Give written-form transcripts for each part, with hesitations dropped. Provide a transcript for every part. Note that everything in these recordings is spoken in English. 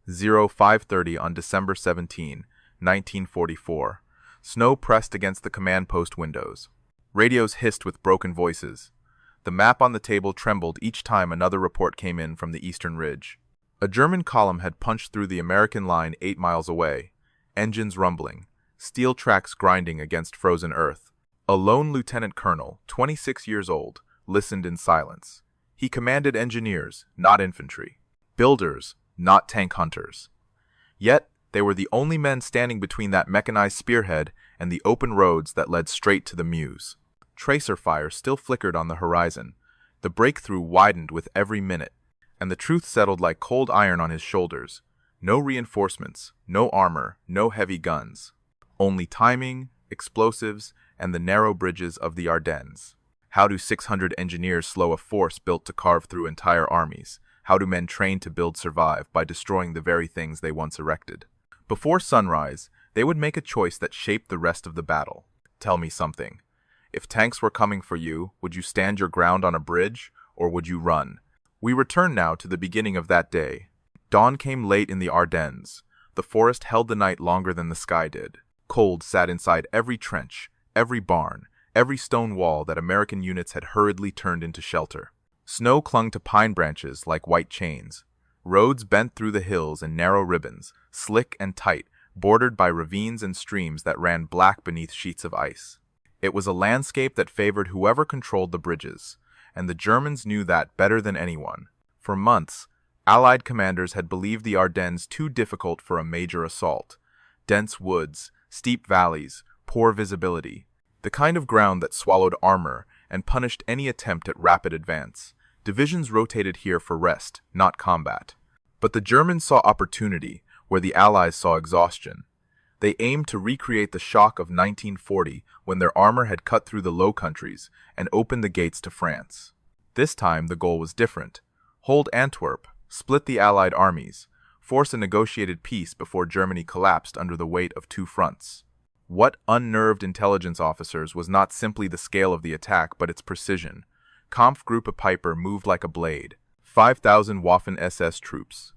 0530 on December 17, 1944. Snow pressed against the command post windows. Radios hissed with broken voices. The map on the table trembled each time another report came in from the eastern ridge. A German column had punched through the American line 8 miles away, engines rumbling, steel tracks grinding against frozen earth. A lone lieutenant colonel, 26 years old, listened in silence. He commanded engineers, not infantry. Builders, not tank hunters. Yet, they were the only men standing between that mechanized spearhead and the open roads that led straight to the Meuse. Tracer fire still flickered on the horizon. The breakthrough widened with every minute, and the truth settled like cold iron on his shoulders. No reinforcements, no armor, no heavy guns. Only timing, explosives, and the narrow bridges of the Ardennes. How do 600 engineers slow a force built to carve through entire armies? How do men trained to build survive by destroying the very things they once erected? Before sunrise, they would make a choice that shaped the rest of the battle. Tell me something. If tanks were coming for you, would you stand your ground on a bridge, or would you run? We return now to the beginning of that day. Dawn came late in the Ardennes. The forest held the night longer than the sky did. Cold sat inside every trench, every barn, every stone wall that American units had hurriedly turned into shelter. Snow clung to pine branches like white chains. Roads bent through the hills in narrow ribbons, slick and tight, bordered by ravines and streams that ran black beneath sheets of ice. It was a landscape that favored whoever controlled the bridges, and the Germans knew that better than anyone. For months, Allied commanders had believed the Ardennes too difficult for a major assault. Dense woods, steep valleys, poor visibility. The kind of ground that swallowed armor and punished any attempt at rapid advance. Divisions rotated here for rest, not combat. But the Germans saw opportunity where the Allies saw exhaustion. They aimed to recreate the shock of 1940 when their armor had cut through the Low Countries and opened the gates to France. This time the goal was different. Hold Antwerp, split the Allied armies, force a negotiated peace before Germany collapsed under the weight of 2 fronts. What unnerved intelligence officers was not simply the scale of the attack but its precision. Kampfgruppe Peiper moved like a blade. 5,000 Waffen-SS troops.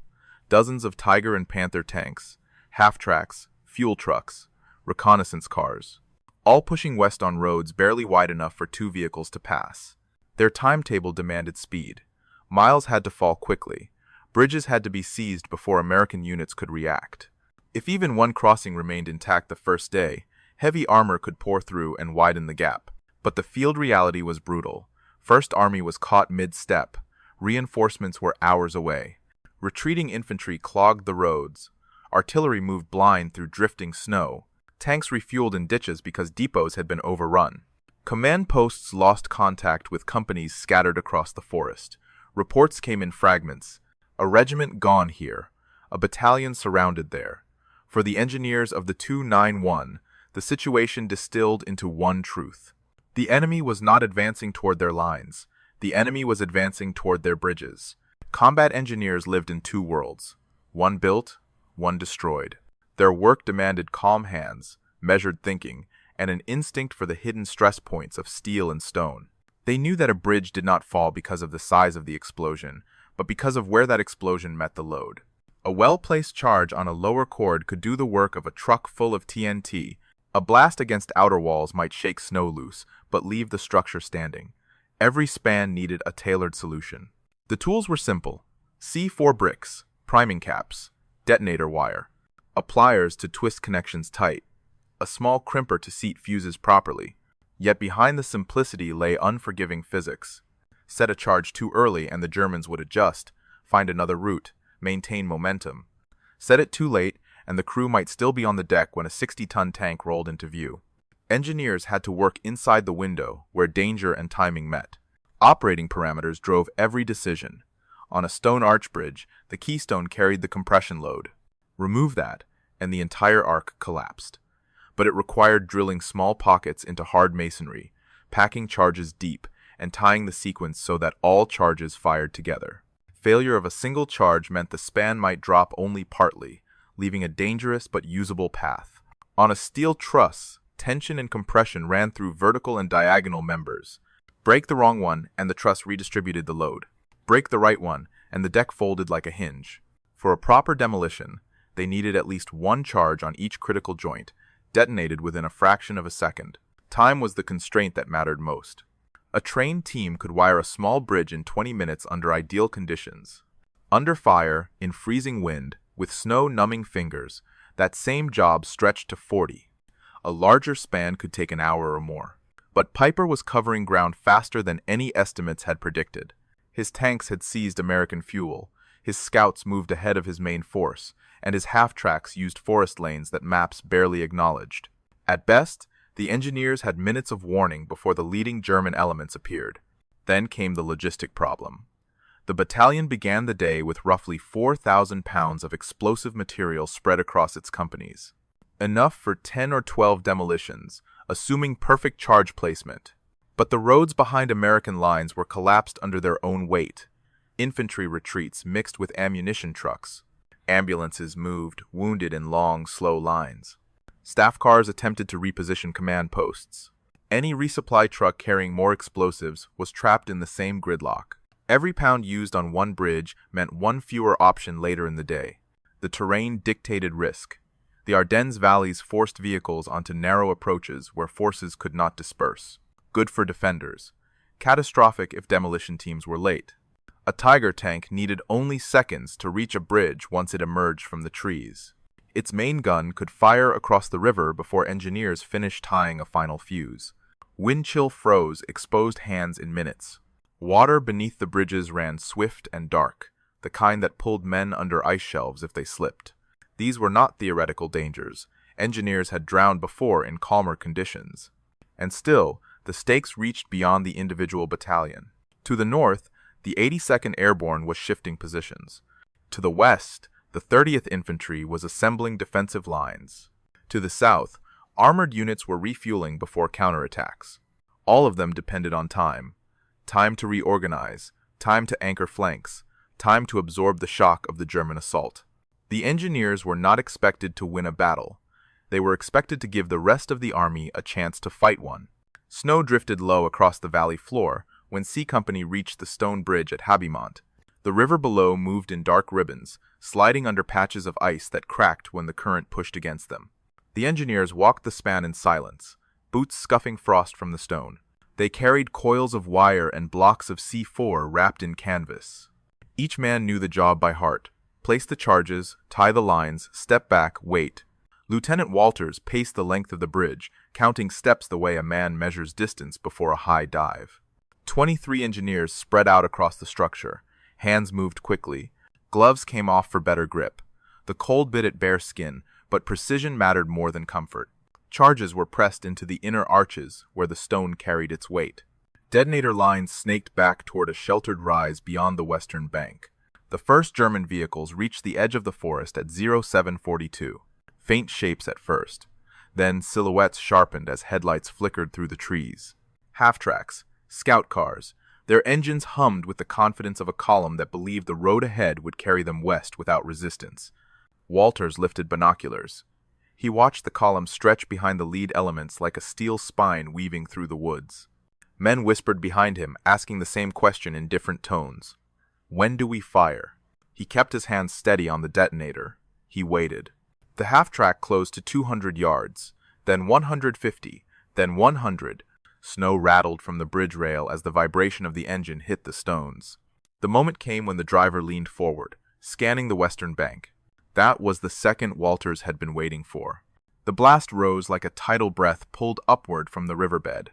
Dozens of Tiger and Panther tanks, half-tracks, fuel trucks, reconnaissance cars. All pushing west on roads barely wide enough for 2 vehicles to pass. Their timetable demanded speed. Miles had to fall quickly. Bridges had to be seized before American units could react. If even one crossing remained intact the first day, heavy armor could pour through and widen the gap. But the field reality was brutal. First Army was caught mid-step. Reinforcements were hours away. Retreating infantry clogged the roads. Artillery moved blind through drifting snow. Tanks refueled in ditches because depots had been overrun. Command posts lost contact with companies scattered across the forest. Reports came in fragments. A regiment gone here. A battalion surrounded there. For the engineers of the 291, the situation distilled into one truth. The enemy was not advancing toward their lines. The enemy was advancing toward their bridges. Combat engineers lived in 2 worlds. One built, one destroyed. Their work demanded calm hands, measured thinking, and an instinct for the hidden stress points of steel and stone. They knew that a bridge did not fall because of the size of the explosion, but because of where that explosion met the load. A well-placed charge on a lower chord could do the work of a truck full of TNT. A blast against outer walls might shake snow loose, but leave the structure standing. Every span needed a tailored solution. The tools were simple. C4 bricks, priming caps, detonator wire, pliers to twist connections tight, a small crimper to seat fuses properly. Yet behind the simplicity lay unforgiving physics. Set a charge too early and the Germans would adjust, find another route, maintain momentum. Set it too late and the crew might still be on the deck when a 60-ton tank rolled into view. Engineers had to work inside the window where danger and timing met. Operating parameters drove every decision. On a stone arch bridge, the keystone carried the compression load. Remove that, and the entire arc collapsed. But it required drilling small pockets into hard masonry, packing charges deep, and tying the sequence so that all charges fired together. Failure of a single charge meant the span might drop only partly, leaving a dangerous but usable path. On a steel truss, tension and compression ran through vertical and diagonal members. Break the wrong one, and the truss redistributed the load. Break the right one, and the deck folded like a hinge. For a proper demolition, they needed at least one charge on each critical joint, detonated within a fraction of a second. Time was the constraint that mattered most. A trained team could wire a small bridge in 20 minutes under ideal conditions. Under fire, in freezing wind, with snow-numbing fingers, that same job stretched to 40. A larger span could take an hour or more. But Peiper was covering ground faster than any estimates had predicted. His tanks had seized American fuel, his scouts moved ahead of his main force, and his half-tracks used forest lanes that maps barely acknowledged. At best, the engineers had minutes of warning before the leading German elements appeared. Then came the logistic problem. The battalion began the day with roughly 4,000 pounds of explosive material spread across its companies. Enough for 10 or 12 demolitions, assuming perfect charge placement. But the roads behind American lines were collapsed under their own weight. Infantry retreats mixed with ammunition trucks. Ambulances moved, wounded in long, slow lines. Staff cars attempted to reposition command posts. Any resupply truck carrying more explosives was trapped in the same gridlock. Every pound used on one bridge meant one fewer option later in the day. The terrain dictated risk. The Ardennes valleys forced vehicles onto narrow approaches where forces could not disperse. Good for defenders. Catastrophic if demolition teams were late. A Tiger tank needed only seconds to reach a bridge once it emerged from the trees. Its main gun could fire across the river before engineers finished tying a final fuse. Wind chill froze exposed hands in minutes. Water beneath the bridges ran swift and dark, the kind that pulled men under ice shelves if they slipped. These were not theoretical dangers. Engineers had drowned before in calmer conditions. And still, the stakes reached beyond the individual battalion. To the north, the 82nd Airborne was shifting positions. To the west, the 30th Infantry was assembling defensive lines. To the south, armored units were refueling before counterattacks. All of them depended on time. Time to reorganize, time to anchor flanks, time to absorb the shock of the German assault. The engineers were not expected to win a battle. They were expected to give the rest of the army a chance to fight one. Snow drifted low across the valley floor when C Company reached the stone bridge at Habimont. The river below moved in dark ribbons, sliding under patches of ice that cracked when the current pushed against them. The engineers walked the span in silence, boots scuffing frost from the stone. They carried coils of wire and blocks of C4 wrapped in canvas. Each man knew the job by heart. Place the charges, tie the lines, step back, wait. Lieutenant Walters paced the length of the bridge, counting steps the way a man measures distance before a high dive. 23 engineers spread out across the structure. Hands moved quickly. Gloves came off for better grip. The cold bit at bare skin, but precision mattered more than comfort. Charges were pressed into the inner arches where the stone carried its weight. Detonator lines snaked back toward a sheltered rise beyond the western bank. The first German vehicles reached the edge of the forest at 0742. Faint shapes at first. Then silhouettes sharpened as headlights flickered through the trees. Half-tracks, scout cars, their engines hummed with the confidence of a column that believed the road ahead would carry them west without resistance. Walters lifted binoculars. He watched the column stretch behind the lead elements like a steel spine weaving through the woods. Men whispered behind him, asking the same question in different tones. When do we fire? He kept his hands steady on the detonator. He waited. The half-track closed to 200 yards, then 150, then 100. Snow rattled from the bridge rail as the vibration of the engine hit the stones. The moment came when the driver leaned forward, scanning the western bank. That was the second Walters had been waiting for. The blast rose like a tidal breath pulled upward from the riverbed.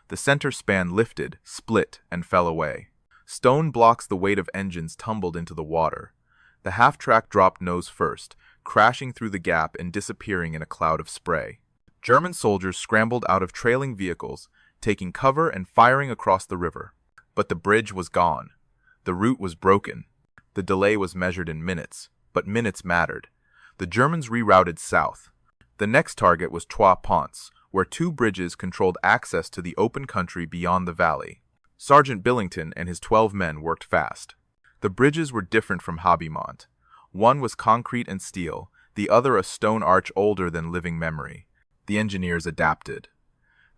The center span lifted, split, and fell away. Stone blocks the weight of engines tumbled into the water. The half-track dropped nose first, crashing through the gap and disappearing in a cloud of spray. German soldiers scrambled out of trailing vehicles, taking cover and firing across the river. But the bridge was gone. The route was broken. The delay was measured in minutes, but minutes mattered. The Germans rerouted south. The next target was Trois Ponts, where 2 bridges controlled access to the open country beyond the valley. Sergeant Billington and his 12 men worked fast. The bridges were different from Habimont. One was concrete and steel, the other a stone arch older than living memory. The engineers adapted.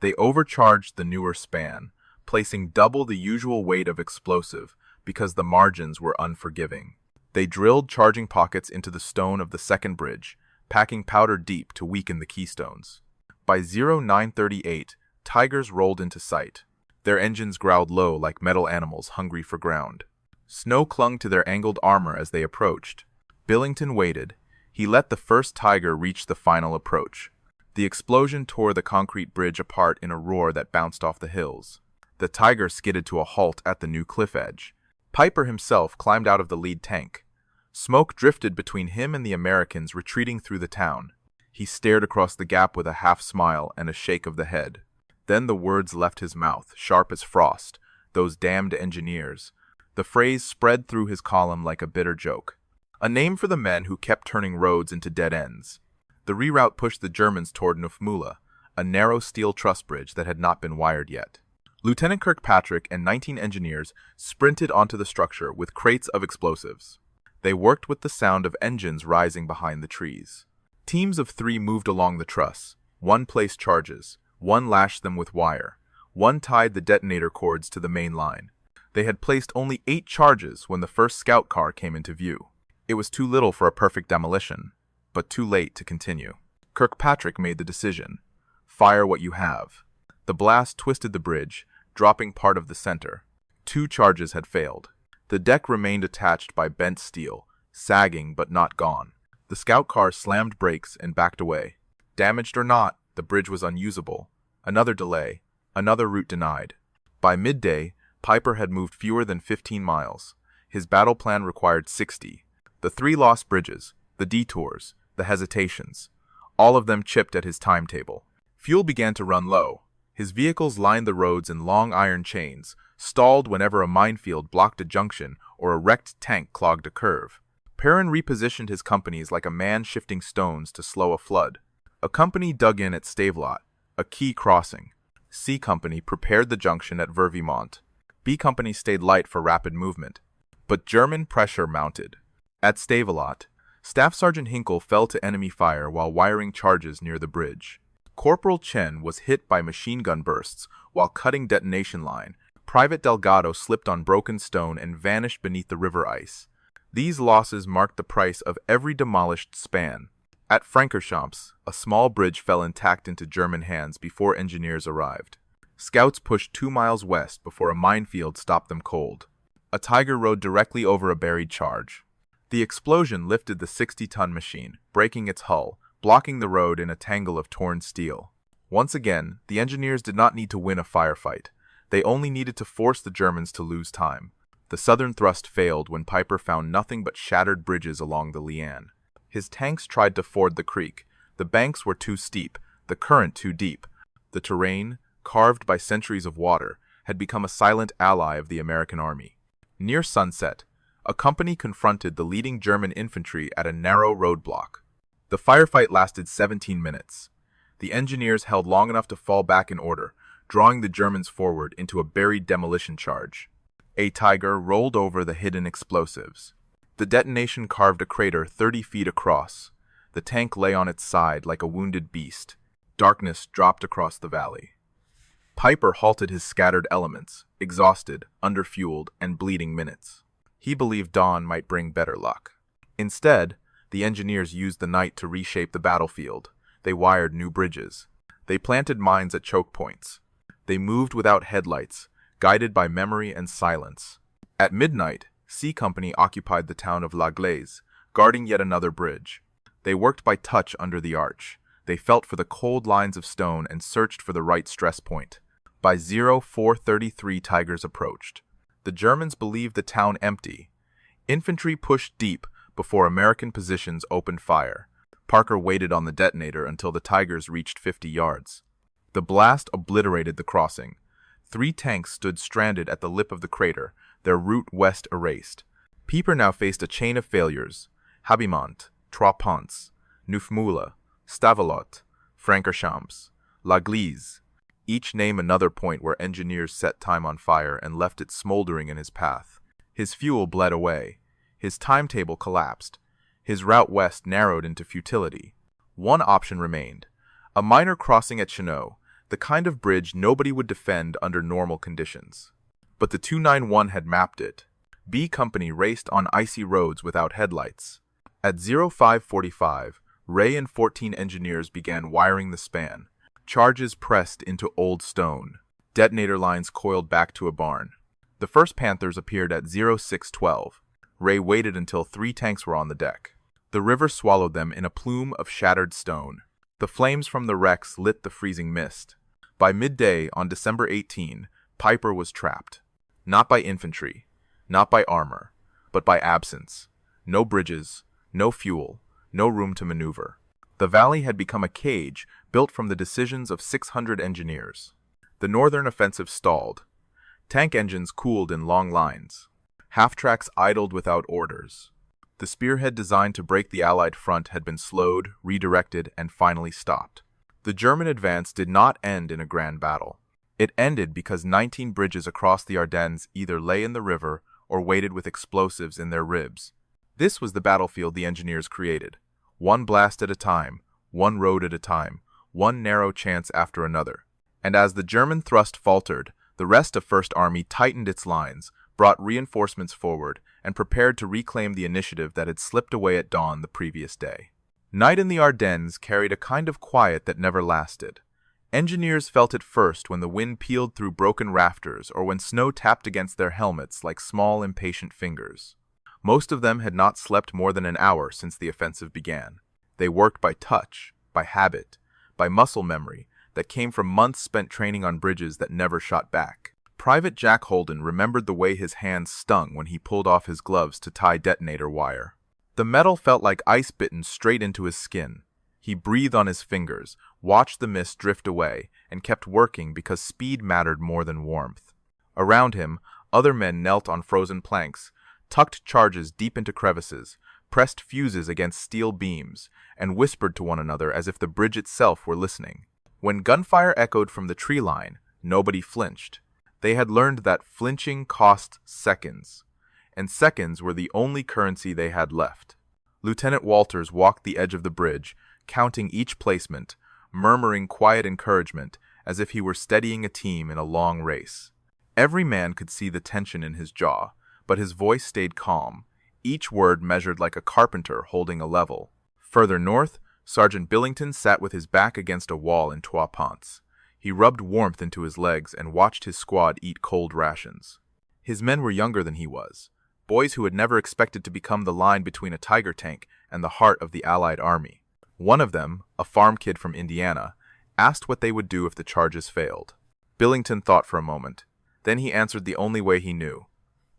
They overcharged the newer span, placing double the usual weight of explosive because the margins were unforgiving. They drilled charging pockets into the stone of the second bridge, packing powder deep to weaken the keystones. By 0938, Tigers rolled into sight. Their engines growled low like metal animals hungry for ground. Snow clung to their angled armor as they approached. Billington waited. He let the first Tiger reach the final approach. The explosion tore the concrete bridge apart in a roar that bounced off the hills. The Tiger skidded to a halt at the new cliff edge. Peiper himself climbed out of the lead tank. Smoke drifted between him and the Americans retreating through the town. He stared across the gap with a half smile and a shake of the head. Then the words left his mouth, sharp as frost. Those damned engineers. The phrase spread through his column like a bitter joke. A name for the men who kept turning roads into dead ends. The reroute pushed the Germans toward Nufmula, a narrow steel truss bridge that had not been wired yet. Lieutenant Kirkpatrick and 19 engineers sprinted onto the structure with crates of explosives. They worked with the sound of engines rising behind the trees. Teams of 3 moved along the truss. One placed charges. One lashed them with wire. One tied the detonator cords to the main line. They had placed only 8 charges when the first scout car came into view. It was too little for a perfect demolition, but too late to continue. Kirkpatrick made the decision. Fire what you have. The blast twisted the bridge, dropping part of the center. 2 charges had failed. The deck remained attached by bent steel, sagging but not gone. The scout car slammed brakes and backed away. Damaged or not, the bridge was unusable. Another delay, another route denied. By midday, Peiper had moved fewer than 15 miles. His battle plan required 60. The 3 lost bridges, the detours, the hesitations, all of them chipped at his timetable. Fuel began to run low. His vehicles lined the roads in long iron chains, stalled whenever a minefield blocked a junction or a wrecked tank clogged a curve. Pergrin repositioned his companies like a man shifting stones to slow a flood. A company dug in at Stavelot, a key crossing. C Company prepared the junction at Vervimont. B Company stayed light for rapid movement. But German pressure mounted. At Stavelot, Staff Sergeant Hinkle fell to enemy fire while wiring charges near the bridge. Corporal Chen was hit by machine gun bursts while cutting detonation line. Private Delgado slipped on broken stone and vanished beneath the river ice. These losses marked the price of every demolished span. At Frankerchamps, a small bridge fell intact into German hands before engineers arrived. Scouts pushed 2 miles west before a minefield stopped them cold. A Tiger rode directly over a buried charge. The explosion lifted the 60-ton machine, breaking its hull, blocking the road in a tangle of torn steel. Once again, the engineers did not need to win a firefight. They only needed to force the Germans to lose time. The southern thrust failed when Peiper found nothing but shattered bridges along the Liane. His tanks tried to ford the creek. The banks were too steep, the current too deep. The terrain, carved by centuries of water, had become a silent ally of the American army. Near sunset, a company confronted the leading German infantry at a narrow roadblock. The firefight lasted 17 minutes. The engineers held long enough to fall back in order, drawing the Germans forward into a buried demolition charge. A Tiger rolled over the hidden explosives. The detonation carved a crater 30 feet across. The tank lay on its side like a wounded beast. Darkness dropped across the valley. Peiper halted his scattered elements, exhausted, underfueled, and bleeding minutes. He believed dawn might bring better luck. Instead, the engineers used the night to reshape the battlefield. They wired new bridges. They planted mines at choke points. They moved without headlights, guided by memory and silence. At midnight, C Company occupied the town of La Gleize, guarding yet another bridge. They worked by touch under the arch. They felt for the cold lines of stone and searched for the right stress point. By 0433, Tigers approached. The Germans believed the town empty. Infantry pushed deep before American positions opened fire. Parker waited on the detonator until the Tigers reached 50 yards. The blast obliterated the crossing. 3 tanks stood stranded at the lip of the crater, their route west erased. Peiper now faced a chain of failures. Habimont, Trois Ponts, Nufmula, Stavelot, Frankerchamps, La Gleize. Each name another point where engineers set time on fire and left it smoldering in his path. His fuel bled away. His timetable collapsed. His route west narrowed into futility. One option remained. A minor crossing at Cheneux, the kind of bridge nobody would defend under normal conditions. But the 291 had mapped it. B Company raced on icy roads without headlights. At 0545, Ray and 14 engineers began wiring the span. Charges pressed into old stone. Detonator lines coiled back to a barn. The first Panthers appeared at 0612. Ray waited until 3 tanks were on the deck. The river swallowed them in a plume of shattered stone. The flames from the wrecks lit the freezing mist. By midday on December 18, Peiper was trapped. Not by infantry, not by armor, but by absence. No bridges, no fuel, no room to maneuver. The valley had become a cage built from the decisions of 600 engineers. The northern offensive stalled. Tank engines cooled in long lines. Half-tracks idled without orders. The spearhead designed to break the Allied front had been slowed, redirected, and finally stopped. The German advance did not end in a grand battle. It ended because 19 bridges across the Ardennes either lay in the river or waited with explosives in their ribs. This was the battlefield the engineers created. One blast at a time, one road at a time, one narrow chance after another. And as the German thrust faltered, the rest of First Army tightened its lines, brought reinforcements forward, and prepared to reclaim the initiative that had slipped away at dawn the previous day. Night in the Ardennes carried a kind of quiet that never lasted. Engineers felt it first when the wind peeled through broken rafters or when snow tapped against their helmets like small, impatient fingers. Most of them had not slept more than an hour since the offensive began. They worked by touch, by habit, by muscle memory that came from months spent training on bridges that never shot back. Private Jack Holden remembered the way his hands stung when he pulled off his gloves to tie detonator wire. The metal felt like ice bitten straight into his skin. He breathed on his fingers, watched the mist drift away, and kept working because speed mattered more than warmth. Around him, other men knelt on frozen planks, tucked charges deep into crevices, pressed fuses against steel beams, and whispered to one another as if the bridge itself were listening. When gunfire echoed from the tree line, nobody flinched. They had learned that flinching cost seconds, and seconds were the only currency they had left. Lieutenant Walters walked the edge of the bridge, counting each placement, murmuring quiet encouragement as if he were steadying a team in a long race. Every man could see the tension in his jaw, but his voice stayed calm, each word measured like a carpenter holding a level. Further north, Sergeant Billington sat with his back against a wall in Trois Ponts. He rubbed warmth into his legs and watched his squad eat cold rations. His men were younger than he was, boys who had never expected to become the line between a Tiger tank and the heart of the Allied army. One of them, a farm kid from Indiana, asked what they would do if the charges failed. Billington thought for a moment. Then he answered the only way he knew.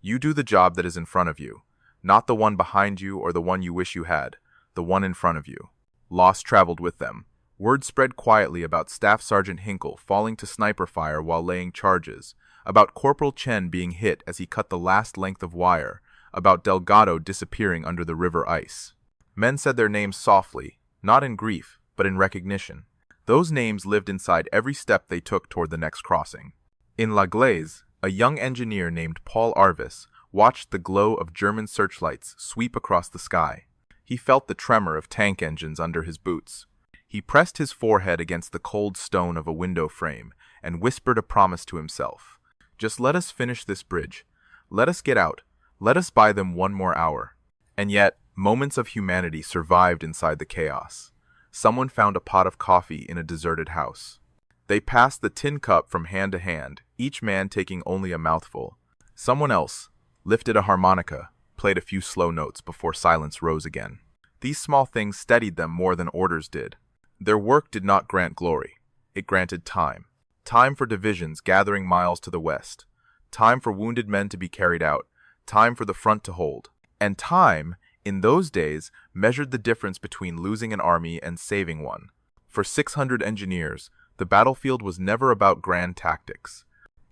You do the job that is in front of you, not the one behind you or the one you wish you had, the one in front of you. Loss traveled with them. Word spread quietly about Staff Sergeant Hinkle falling to sniper fire while laying charges, about Corporal Chen being hit as he cut the last length of wire, about Delgado disappearing under the river ice. Men said their names softly, not in grief, but in recognition. Those names lived inside every step they took toward the next crossing. In La Gleize, a young engineer named Paul Arvis watched the glow of German searchlights sweep across the sky. He felt the tremor of tank engines under his boots. He pressed his forehead against the cold stone of a window frame and whispered a promise to himself. Just let us finish this bridge. Let us get out. Let us buy them one more hour. And yet, moments of humanity survived inside the chaos. Someone found a pot of coffee in a deserted house. They passed the tin cup from hand to hand, each man taking only a mouthful. Someone else lifted a harmonica, played a few slow notes before silence rose again. These small things steadied them more than orders did. Their work did not grant glory. It granted time. Time for divisions gathering miles to the west. Time for wounded men to be carried out. Time for the front to hold. And time, in those days, measured the difference between losing an army and saving one. For 600 engineers, the battlefield was never about grand tactics.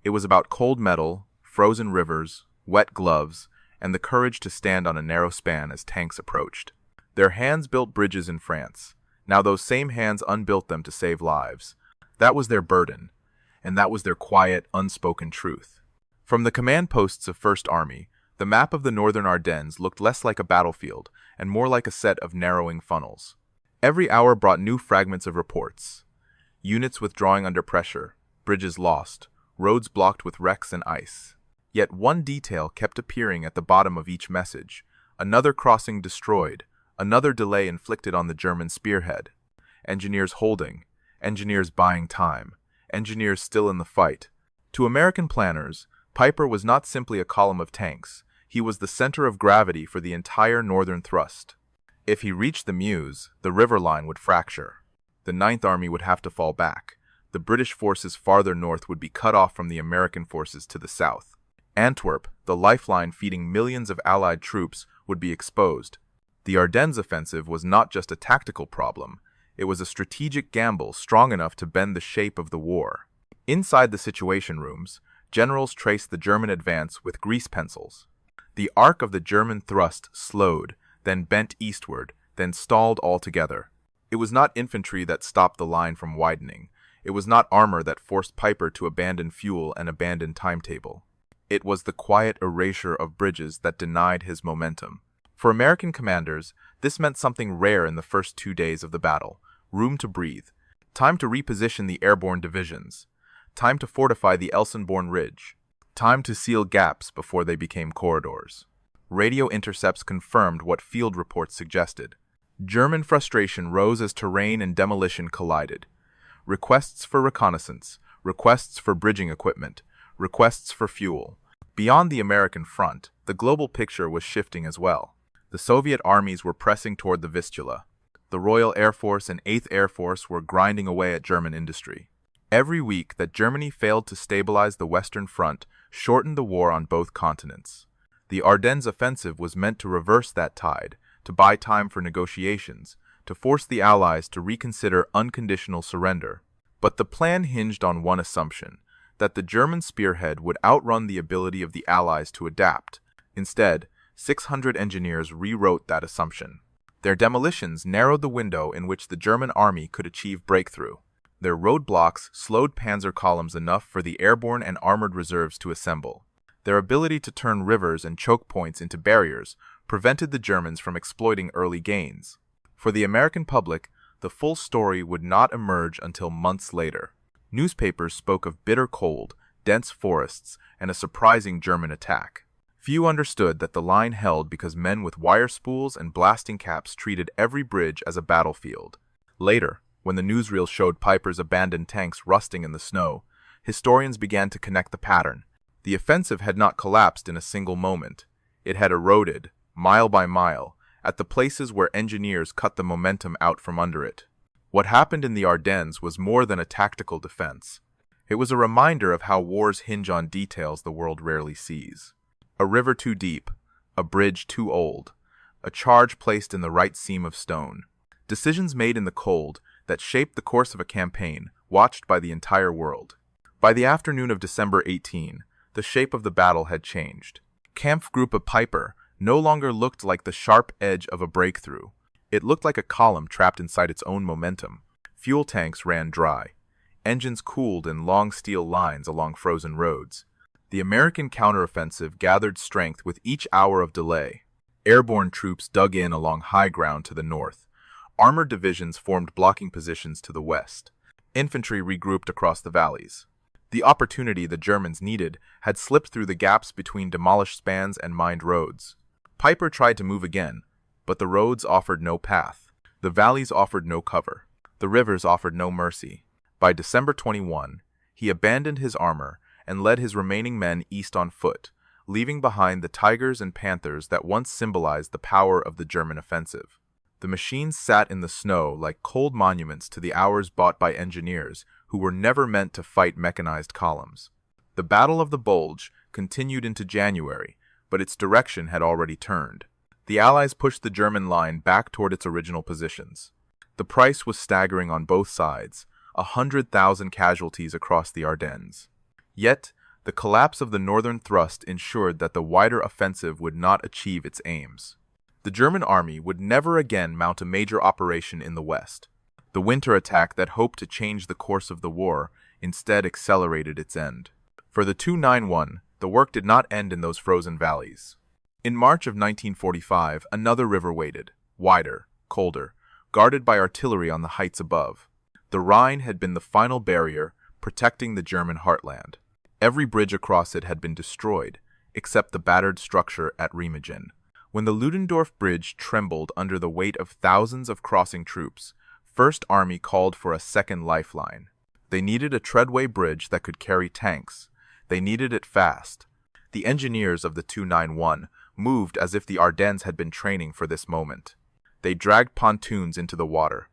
It was about cold metal, frozen rivers, wet gloves, and the courage to stand on a narrow span as tanks approached. Their hands built bridges in France. Now those same hands unbuilt them to save lives. That was their burden, and that was their quiet, unspoken truth. From the command posts of First Army, the map of the northern Ardennes looked less like a battlefield and more like a set of narrowing funnels. Every hour brought new fragments of reports. Units withdrawing under pressure, bridges lost, roads blocked with wrecks and ice. Yet one detail kept appearing at the bottom of each message: another crossing destroyed, another delay inflicted on the German spearhead. Engineers holding, engineers buying time, engineers still in the fight. To American planners, Peiper was not simply a column of tanks. He was the center of gravity for the entire northern thrust. If he reached the Meuse, the river line would fracture. The Ninth Army would have to fall back. The British forces farther north would be cut off from the American forces to the south. Antwerp, the lifeline feeding millions of Allied troops, would be exposed. The Ardennes offensive was not just a tactical problem. It was a strategic gamble strong enough to bend the shape of the war. Inside the Situation Rooms, generals traced the German advance with grease pencils. The arc of the German thrust slowed, then bent eastward, then stalled altogether. It was not infantry that stopped the line from widening. It was not armor that forced Peiper to abandon fuel and abandon timetable. It was the quiet erasure of bridges that denied his momentum. For American commanders, this meant something rare in the first 2 days of the battle: room to breathe, time to reposition the airborne divisions, time to fortify the Elsenborn Ridge, time to seal gaps before they became corridors. Radio intercepts confirmed what field reports suggested. German frustration rose as terrain and demolition collided. Requests for reconnaissance, requests for bridging equipment, requests for fuel. Beyond the American front, the global picture was shifting as well. The Soviet armies were pressing toward the Vistula. The Royal Air Force and 8th Air Force were grinding away at German industry. Every week that Germany failed to stabilize the Western Front shortened the war on both continents. The Ardennes offensive was meant to reverse that tide, to buy time for negotiations, to force the Allies to reconsider unconditional surrender. But the plan hinged on one assumption: that the German spearhead would outrun the ability of the Allies to adapt. Instead, 600 engineers rewrote that assumption. Their demolitions narrowed the window in which the German army could achieve breakthrough. Their roadblocks slowed panzer columns enough for the airborne and armored reserves to assemble. Their ability to turn rivers and choke points into barriers prevented the Germans from exploiting early gains. For the American public, the full story would not emerge until months later. Newspapers spoke of bitter cold, dense forests, and a surprising German attack. Few understood that the line held because men with wire spools and blasting caps treated every bridge as a battlefield. Later, when the newsreel showed Peiper's abandoned tanks rusting in the snow, historians began to connect the pattern. The offensive had not collapsed in a single moment. It had eroded, mile by mile, at the places where engineers cut the momentum out from under it. What happened in the Ardennes was more than a tactical defense. It was a reminder of how wars hinge on details the world rarely sees. A river too deep, a bridge too old, a charge placed in the right seam of stone. Decisions made in the cold that shaped the course of a campaign, watched by the entire world. By the afternoon of December 18, the shape of the battle had changed. Kampfgruppe Peiper no longer looked like the sharp edge of a breakthrough. It looked like a column trapped inside its own momentum. Fuel tanks ran dry. Engines cooled in long steel lines along frozen roads. The American counteroffensive gathered strength with each hour of delay. Airborne troops dug in along high ground to the north. Armored divisions formed blocking positions to the west. Infantry regrouped across the valleys. The opportunity the Germans needed had slipped through the gaps between demolished spans and mined roads. Peiper tried to move again, but the roads offered no path. The valleys offered no cover. The rivers offered no mercy. By December 21, he abandoned his armor and led his remaining men east on foot, leaving behind the tigers and panthers that once symbolized the power of the German offensive. The machines sat in the snow like cold monuments to the hours bought by engineers who were never meant to fight mechanized columns. The Battle of the Bulge continued into January, but its direction had already turned. The Allies pushed the German line back toward its original positions. The price was staggering on both sides: 100,000 casualties across the Ardennes. Yet, the collapse of the northern thrust ensured that the wider offensive would not achieve its aims. The German army would never again mount a major operation in the west. The winter attack that hoped to change the course of the war instead accelerated its end. For the 291, the work did not end in those frozen valleys. In March of 1945, another river waited, wider, colder, guarded by artillery on the heights above. The Rhine had been the final barrier, protecting the German heartland. Every bridge across it had been destroyed, except the battered structure at Remagen. When the Ludendorff Bridge trembled under the weight of thousands of crossing troops, First Army called for a second lifeline. They needed a treadway bridge that could carry tanks. They needed it fast. The engineers of the 291 moved as if the Ardennes had been training for this moment. They dragged pontoons into the water.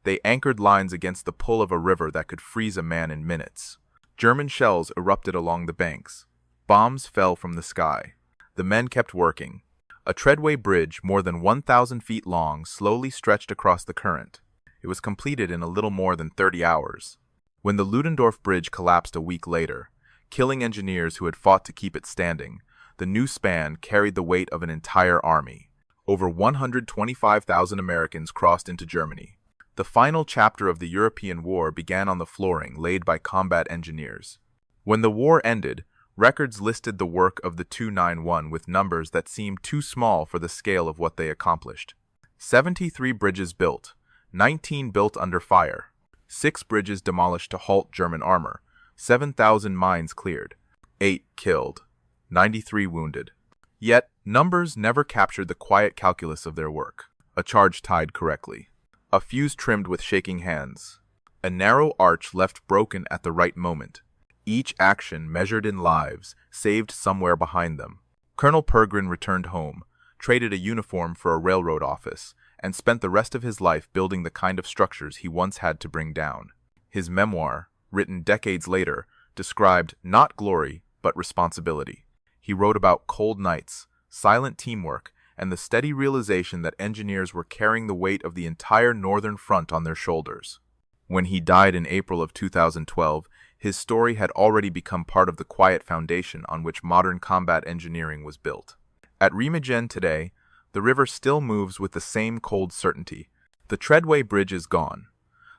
They anchored lines against the pull of a river that could freeze a man in minutes. German shells erupted along the banks. Bombs fell from the sky. The men kept working. A treadway bridge more than 1,000 feet long slowly stretched across the current. It was completed in a little more than 30 hours. When the Ludendorff Bridge collapsed a week later, killing engineers who had fought to keep it standing, the new span carried the weight of an entire army. Over 125,000 Americans crossed into Germany. The final chapter of the European War began on the flooring laid by combat engineers. When the war ended, records listed the work of the 291 with numbers that seemed too small for the scale of what they accomplished. 73 bridges built, 19 built under fire, 6 bridges demolished to halt German armor, 7,000 mines cleared, 8 killed, 93 wounded. Yet, numbers never captured the quiet calculus of their work. A charge tied correctly. A fuse trimmed with shaking hands. A narrow arch left broken at the right moment. Each action measured in lives, saved somewhere behind them. Colonel Pergrin returned home, traded a uniform for a railroad office, and spent the rest of his life building the kind of structures he once had to bring down. His memoir, written decades later, described not glory, but responsibility. He wrote about cold nights, silent teamwork, and the steady realization that engineers were carrying the weight of the entire Northern Front on their shoulders. When he died in April of 2012, his story had already become part of the quiet foundation on which modern combat engineering was built. At Remagen today, the river still moves with the same cold certainty. The treadway bridge is gone.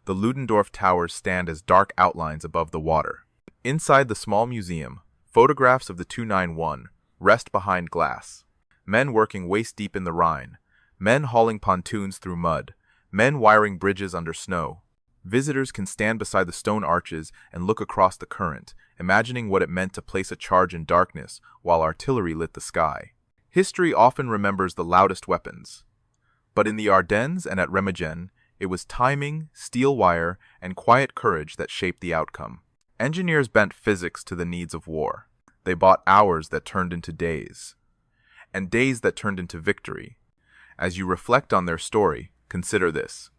The Ludendorff towers stand as dark outlines above the water. Inside the small museum, photographs of the 291 rest behind glass. Men working waist-deep in the Rhine, men hauling pontoons through mud, men wiring bridges under snow. Visitors can stand beside the stone arches and look across the current, imagining what it meant to place a charge in darkness while artillery lit the sky. History often remembers the loudest weapons. But in the Ardennes and at Remagen, it was timing, steel wire, and quiet courage that shaped the outcome. Engineers bent physics to the needs of war. They bought hours that turned into days, and days that turned into victory. As you reflect on their story, consider this.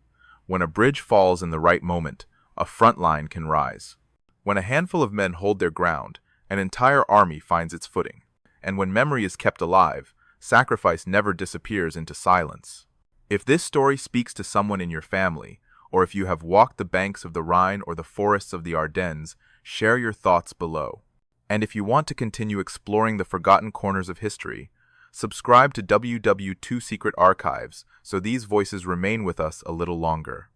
When a bridge falls in the right moment, a front line can rise. When a handful of men hold their ground, an entire army finds its footing. And when memory is kept alive, sacrifice never disappears into silence. If this story speaks to someone in your family, or if you have walked the banks of the Rhine or the forests of the Ardennes, share your thoughts below. And if you want to continue exploring the forgotten corners of history, subscribe to WW2 Secret Archives so these voices remain with us a little longer.